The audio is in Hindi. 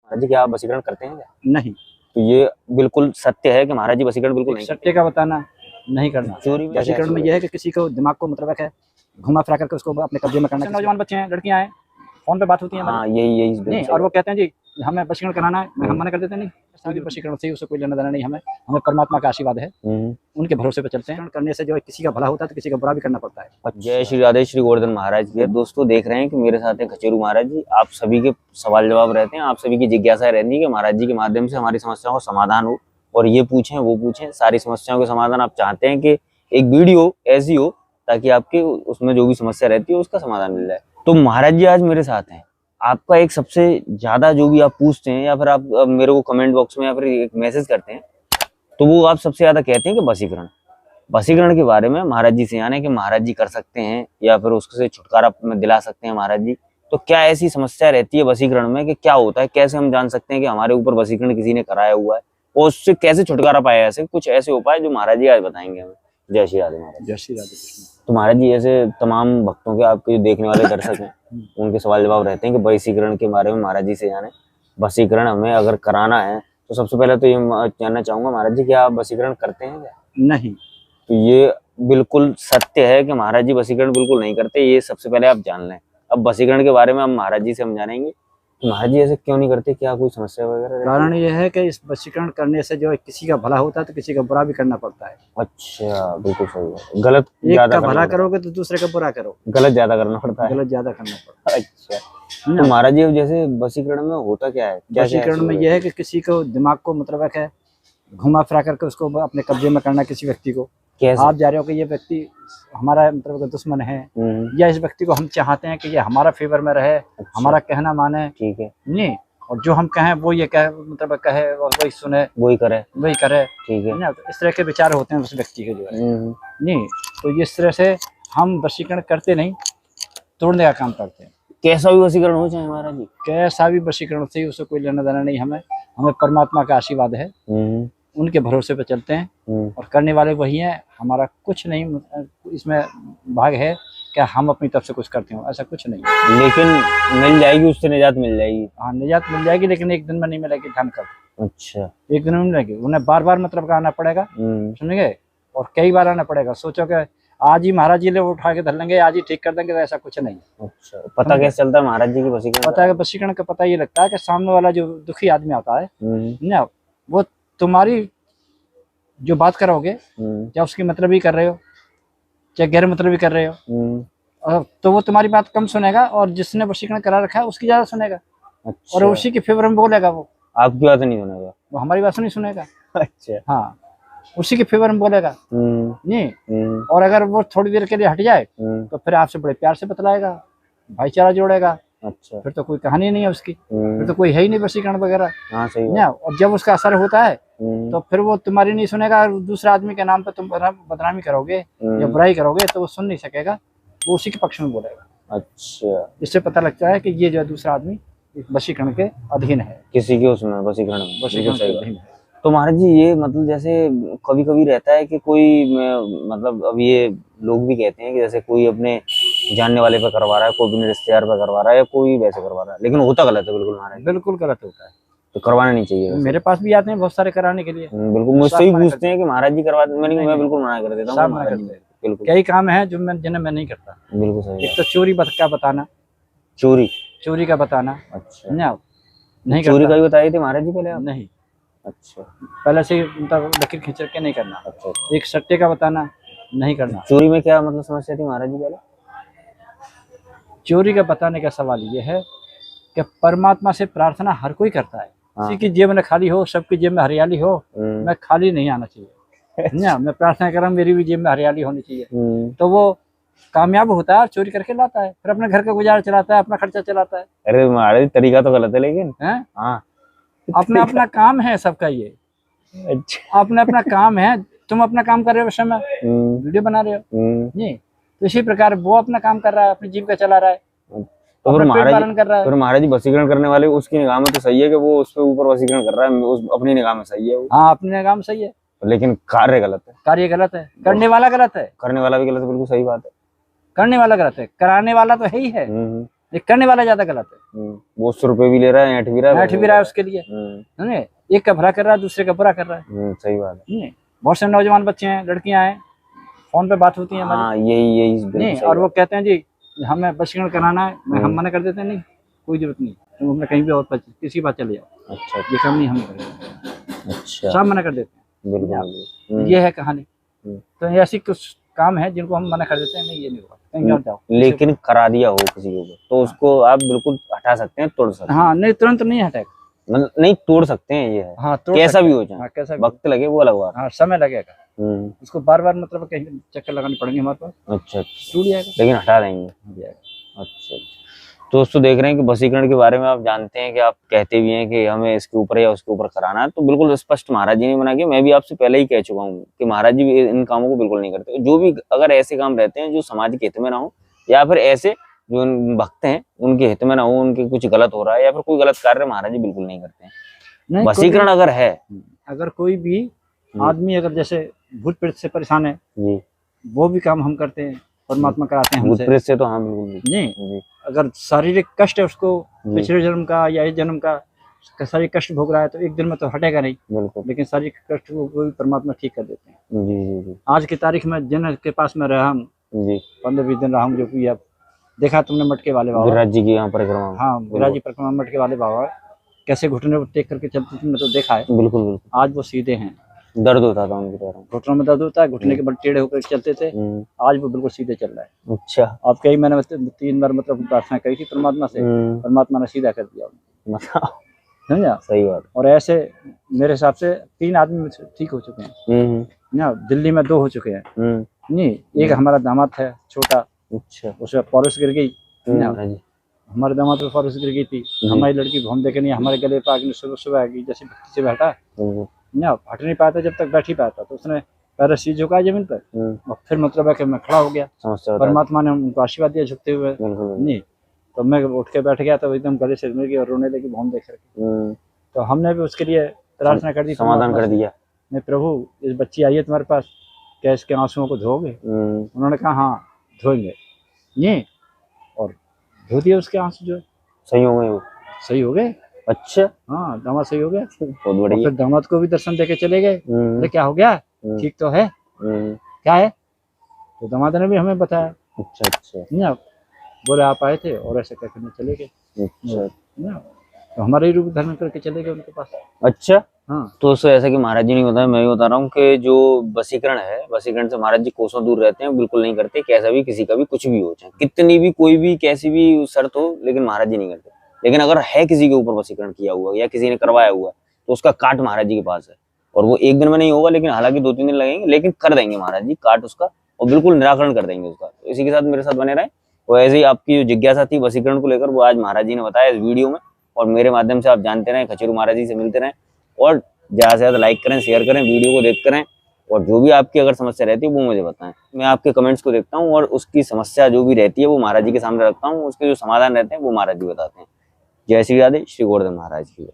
महाराज जी क्या आप वशीकरण करते हैं क्या? नहीं। तो ये बिल्कुल सत्य है कि महाराज जी वशीकरण बिल्कुल नहीं सत्य का बताना, नहीं करना। चोरी में वशीकरण में यह है कि किसी को दिमाग को मतलब है घुमा फिरा करके उसको अपने कब्जे में करना। नौजवान बच्चे हैं, लड़कियां हैं, फोन पे बात होती है, हाँ यही नहीं, और वो कहते हैं जी हमें वशीकरण कराना है, हम मना कर देते हैं, नहीं शादी वशीकरण से उससे कोई लेना देना नहीं, हमें परमात्मा का आशीर्वाद है, उनके भरोसे पे चलते हैं। करने से जो किसी का भला होता है तो किसी का बुरा भी करना पड़ता है। जय श्री राधे श्री गोवर्धन महाराज जी। दोस्तों देख रहे हैं कि मेरे साथ हैं खचेरू महाराज जी। आप सभी के सवाल जवाब रहते हैं, आप सभी की जिज्ञासा रहती है कि महाराज जी के माध्यम से हमारी समस्याओं का समाधान हो, और ये पूछें वो पूछें, सारी समस्याओं का समाधान आप चाहते हैं कि एक वीडियो ऐसी हो ताकि आपके उसमें जो भी समस्या रहती है उसका समाधान मिल जाए। तो महाराज जी आज मेरे साथ हैं। आपका एक सबसे ज्यादा जो भी आप पूछते हैं या फिर आप मेरे को कमेंट बॉक्स में या फिर एक मैसेज करते हैं, तो वो आप सबसे ज्यादा कहते हैं कि वशीकरण के बारे में महाराज जी से यानी कि महाराज जी कर सकते हैं या फिर उससे छुटकारा दिला सकते हैं महाराज जी। तो क्या ऐसी समस्या रहती है वशीकरण में कि क्या होता है, कैसे हम जान सकते हैं कि हमारे ऊपर वशीकरण किसी ने कराया हुआ है और उससे कैसे छुटकारा पाया? ऐसे कुछ ऐसे उपाय जो महाराज जी आज बताएंगे हमें। जय श्री राधे महाराज। जय श्री राधे कृष्ण। तो महाराज जी ऐसे तमाम भक्तों के, आपके जो देखने वाले दर्शक हैं उनके सवाल जवाब रहते हैं कि वशीकरण के बारे में महाराज जी से जाने। वशीकरण हमें अगर कराना है तो सबसे पहले तो ये जानना चाहूंगा महाराज जी क्या आप वशीकरण करते हैं क्या? नहीं। तो ये बिल्कुल सत्य है कि महाराज जी वशीकरण बिल्कुल नहीं करते, ये सबसे पहले आप जान लें। अब वशीकरण के बारे में हम महाराज जी से हम जानेंगे। तो महाराज जी ऐसे क्यों नहीं करते, क्या कोई समस्या वगैरह? कारण यह है कि इस वशीकरण करने से जो किसी का भला होता है तो किसी का बुरा भी करना पड़ता है। अच्छा, बिल्कुल सही है। गलत एक का भला करोगे तो दूसरे का बुरा करो, गलत ज्यादा करना पड़ता है। गलत ज्यादा करना पड़ता है। अच्छा, तो महाराज जी जैसे वशीकरण में होता क्या है? वशीकरण में यह है कि किसी को दिमाग को मतलब है घुमा फिरा करके उसको अपने कब्जे में करना, किसी व्यक्ति को। आप जा रहे हो कि ये व्यक्ति हमारा मतलब दुश्मन है, या इस व्यक्ति को हम चाहते हैं कि ये हमारा फेवर में रहे, हमारा कहना माने, ठीक है नहीं, और जो हम कहें वो ये कहे मतलब कहे और वही सुने, वही करे, ठीक है ना। तो इस तरह के विचार होते हैं उस व्यक्ति के जो है नहीं। तो इस तरह से हम वशीकरण करते नहीं, तोड़ने का काम करते हैं। कैसा भी वशीकरण हो चाहे महाराज जी, कैसा भी वशीकरण से उससे कोई लेना देना नहीं, हमें परमात्मा का आशीर्वाद है, उनके भरोसे पे चलते हैं और करने वाले वही हैं। हमारा कुछ नहीं इसमें भाग है क्या हम अपनी तरफ से कुछ करते हो, ऐसा कुछ नहीं। लेकिन मिल जाएगी, उससे निजात मिल जाएगी। हाँ निजात मिल जाएगी, लेकिन एक दिन में नहीं मिलेगी। ध्यान कर। अच्छा, एक दिन में मिलेगी, उन्हें बार बार मतलब का आना पड़ेगा, सुनेंगे, और कई बार आना पड़ेगा। सोचो कि आज ही महाराज जी ले उठा के धर लेंगे, आज ही ठीक कर देंगे, तो ऐसा कुछ नहीं। अच्छा, पता कैसे चलता है महाराज जी की वशीकरण? पता है वशीकरण का पता ये लगता है कि सामने वाला जो दुखी आदमी आता है ना, वो तुम्हारी जो बात करोगे, चाहे उसकी मतलब ही कर रहे हो चाहे गैर मतलब ही कर रहे हो, तो वो तुम्हारी बात कम सुनेगा, और जिसने वशीकरण करा रखा है उसकी ज्यादा सुनेगा। अच्छा। और उसी के फेवर में बोलेगा, वो आपकी बात नहीं सुनेगा, वो हमारी बात नहीं सुनेगा। अच्छा, हाँ, उसी के फेवर में बोलेगा नहीं। और अगर वो थोड़ी देर के लिए हट जाए तो फिर आपसे बड़े प्यार से बतलाएगा, भाईचारा जोड़ेगा। अच्छा, फिर तो कोई कहानी नहीं है उसकी, फिर तो कोई है ही नहीं वशीकरण वगैरह। हाँ सही है। और जब उसका असर होता है तो फिर वो तुम्हारी नहीं सुनेगा, दूसरे आदमी के नाम पे तुम बदनामी करोगे या बुराई करोगे तो वो सुन नहीं सकेगा, वो उसी के पक्ष में बोलेगा। अच्छा, इससे पता लगता है कि ये जो दूसरा आदमी वशीकरण के अधीन है, किसी के उसमें वशीकरण के अधीन है। तो महाराज जी ये मतलब जैसे कभी कभी रहता है कि कोई मतलब अब ये लोग भी कहते हैं कि जैसे कोई अपने जानने वाले पे करवा रहा है, कोई अपने रिश्तेदार पे करवा रहा है, या कोई वैसे करवा रहा है, लेकिन होता गलत है। बिल्कुल महाराज, बिल्कुल गलत होता है, तो करवाना नहीं चाहिए। मेरे पास भी आते हैं बहुत सारे कराने के लिए, बिल्कुल मुझसे ही पूछते हैं कि महाराज जी करवाते, मैं बिल्कुल मना कर देता हूँ। बिल्कुल कई काम है जो जिन्हें मैं नहीं करता। बिल्कुल सही। एक तो चोरी का बताना, चोरी का बताना। अच्छा, नहीं चोरी का भी बताई थी महाराज जी पहले आप? नहीं। अच्छा, पहले से मतलब लकीर खींच के नहीं करना। अच्छा, एक सट्टे का बताना, नहीं करना। चोरी में क्या मतलब समस्या थी महाराज जी पहले? चोरी का बताने का सवाल ये है कि परमात्मा से प्रार्थना हर कोई करता है। किसी की जेब में खाली हो, सबकी जेब में हरियाली हो, मैं खाली नहीं आना चाहिए ना। मैं प्रार्थना कर रहा हूँ मेरी भी जेब में हरियाली होनी चाहिए, तो वो कामयाब होता है। चोरी करके लाता है, फिर अपने घर का गुजारा चलाता है, अपना खर्चा चलाता है। अरे महाराज तरीका तो गलत है, लेकिन हाँ अपना अपना काम है सबका ये। अच्छा, अपना अपना काम है। तुम अपना काम कर रहे हो, समय वीडियो बना रहे हो नहीं, तो इसी प्रकार वो अपना काम कर रहा है, अपनी जीविका चला रहा है, तो फिर महाराज कर रहा है। फिर महाराज जी वशीकरण करने वाले उसकी निगाह में तो सही है कि वो उसके ऊपर वशीकरण कर रहा है, अपनी निगाह में सही है वो। हाँ, अपनी निगाह में सही है, लेकिन कार्य गलत है। कार्य गलत है, करने वाला गलत है, करने वाला भी गलत है। बिल्कुल सही बात है, करने वाला गलत है, कराने वाला तो है ही है। ये करने वाला ज्यादा गलत है। वो 100 रुपए भी ले रहा है, ऐंठ भी रहा है उसके लिए, समझे? एक का भला कर रहा है, दूसरे का बुरा कर रहा है। सही बात है। बहुत से नौजवान बच्चे हैं, लड़कियां हैं, फोन पे बात होती है हमारी। हाँ, यही नहीं, और वो कहते हैं जी हमें वशीकरण कराना है, हम मना कर देते हैं, नहीं कोई जरूरत नहीं, तुम अपने कहीं भी और किसी बात चले जाओ। अच्छा, ये काम नहीं हम करेंगे। अच्छा, सब मना कर देते हैं। बिल्कुल, ये है कहानी। तो ऐसी कुछ काम है जिनको हम मना कर देते हैं, नहीं ये नहीं होगा, कहीं और जाओ। लेकिन करा दिया हो किसी को तो उसको आप बिल्कुल हटा सकते हैं, तोड़ सकते हैं। हाँ, नहीं तुरंत नहीं हटेगा, मतलब नहीं तोड़ सकते हैं, ये है। हाँ, कैसा भी हो जाए। हाँ, कैसा वक्त लगे वो अलग बात। हाँ, समय लगेगा, उसको बार बार मतलब कहीं चक्कर लगाने पड़ेंगे हमारे पास। अच्छा, टूट जाएगा, लेकिन हटा देंगे। अच्छा, तो दोस्तों देख रहे हैं कि वशीकरण के बारे में आप जानते हैं कि आप कहते भी हैं कि हमें इसके ऊपर या उसके ऊपर कराना है, तो बिल्कुल स्पष्ट महाराज जी ने बना के, मैं भी आपसे पहले ही कह चुका हूँ कि महाराज जी इन कामों को बिल्कुल नहीं करते। जो भी अगर ऐसे काम रहते हैं जो समाज के हित में ना हो, या फिर ऐसे जो भक्त हैं उनके हित में ना हो, उनके कुछ गलत हो रहा है या फिर कोई गलत कार्य, महाराज जी बिल्कुल नहीं करते हैं। वशीकरण अगर है, अगर कोई भी आदमी अगर जैसे भूत प्रेत से परेशान है जी, वो भी काम हम करते हैं, परमात्मा कराते हैं हमसे। भूत प्रेत से तो हम नहीं, अगर शारीरिक कष्ट है उसको पिछले जन्म का या इस जन्म का शारीरिक कष्ट भोग रहा है तो एक दिन में तो हटेगा नहीं, लेकिन शारीरिक कष्ट को भी परमात्मा ठीक कर देते हैं। जी। आज की तारीख में जिन के पास में रहा हूँ 15-20 दिन रहा हूँ, जो कि अब देखा तुमने मटके वाले बाबा, गिरिराज जी की यहाँ परिक्रमा। हाँ, गिरिराज जी परिक्रमा, मटके वाले बाबा कैसे घुटने पर टेक करके चलते थे, तो देखा है। बिल्कुल। आज वो सीधे हैं, दर्द होता था उनके पैरों, घुटनों में दर्द होता है, घुटने के बल टेढ़े होकर चलते थे, आज वो बिल्कुल सीधे चल रहा है। अच्छा, अब कई मैंने 3 बार मतलब प्रार्थना करी थी परमात्मा से, परमात्मा ने सीधा कर दिया, समझा? सही बात। और ऐसे मेरे हिसाब से 3 आदमी ठीक हो चुके हैं ना, दिल्ली में 2 हो चुके हैं। नहीं, एक हमारा दामाद है छोटा, अच्छा, उसमें पॉलिश गिर गई, हमारे दामाद पे फॉरेस्ट गिर गई थी, हमारी लड़की भूम देखे नहीं, हमारे गले पे आगे सुबह आ गई, जैसे भक्ति से बैठा ना, हट नहीं पाता, जब तक बैठ ही पाता, तो उसने पैर सीधे झुकाया जमीन पर, और फिर मतलब है कि मैं खड़ा हो गया, परमात्मा ने उनको आशीर्वाद दिया झुकते हुए। नहीं तो मैं उठ के बैठ गया, तो एकदम गले से मिल गई और रोने लगी भूम देख करके। तो हमने भी उसके लिए प्रार्थना कर दी, समाधान कर दिया, नहीं प्रभु इस बच्ची आई है तुम्हारे पास, क्या इसके आंसुओं को धोगे? उन्होंने कहा हाँ धोएंगे, नहीं, और धो दिया उसके आंसू, जो सही हो गए, वो सही हो गए। अच्छा, हाँ, दामाद सही हो गया, बहुत बढ़िया। फिर दामाद को भी दर्शन देके चले गए, अरे क्या हो गया, ठीक तो है, क्या है? तो दामाद ने भी हमें बताया। अच्छा, नहीं आप बोले आप आए थे और ऐसे कहकर चले गए। अच्छा, तो हमारे ही रूप धारण करके चले गए उनके पास। अच्छा, हाँ। तो ऐसा कि महाराज जी ने बताया, मैं भी बता रहा हूँ कि जो वशीकरण है, वशीकरण से महाराज जी कोसों दूर रहते हैं, बिल्कुल नहीं करते, कैसा भी किसी का भी कुछ भी हो, चाहे कितनी भी कोई भी कैसी भी शर्त हो, लेकिन महाराज जी नहीं करते। लेकिन अगर है किसी के ऊपर वशीकरण किया हुआ या किसी ने करवाया हुआ, तो उसका काट महाराज जी के पास है, और वो एक दिन में नहीं होगा, लेकिन हालांकि 2-3 दिन लगेंगे, लेकिन कर देंगे महाराज जी काट उसका, और बिल्कुल निराकरण कर देंगे उसका। इसी के साथ मेरे साथ बने रहे। और ऐसे ही आपकी जो जिज्ञासा थी वशीकरण को लेकर, वो आज महाराज जी ने बताया इस वीडियो में, और मेरे माध्यम से आप जानते रहें, खचेरू महाराज जी से मिलते रहें, और ज्यादा से ज्यादा लाइक करें, शेयर करें, वीडियो को देखते रहें, और जो भी आपकी अगर समस्या रहती है वो मुझे बताएं। मैं आपके कमेंट्स को देखता हूँ और उसकी समस्या जो भी रहती है वो महाराज जी के सामने रखता हूँ, उसके जो समाधान रहते हैं वो महाराज जी बताते हैं। जय श्री राधे, श्री गोवर्धन महाराज की।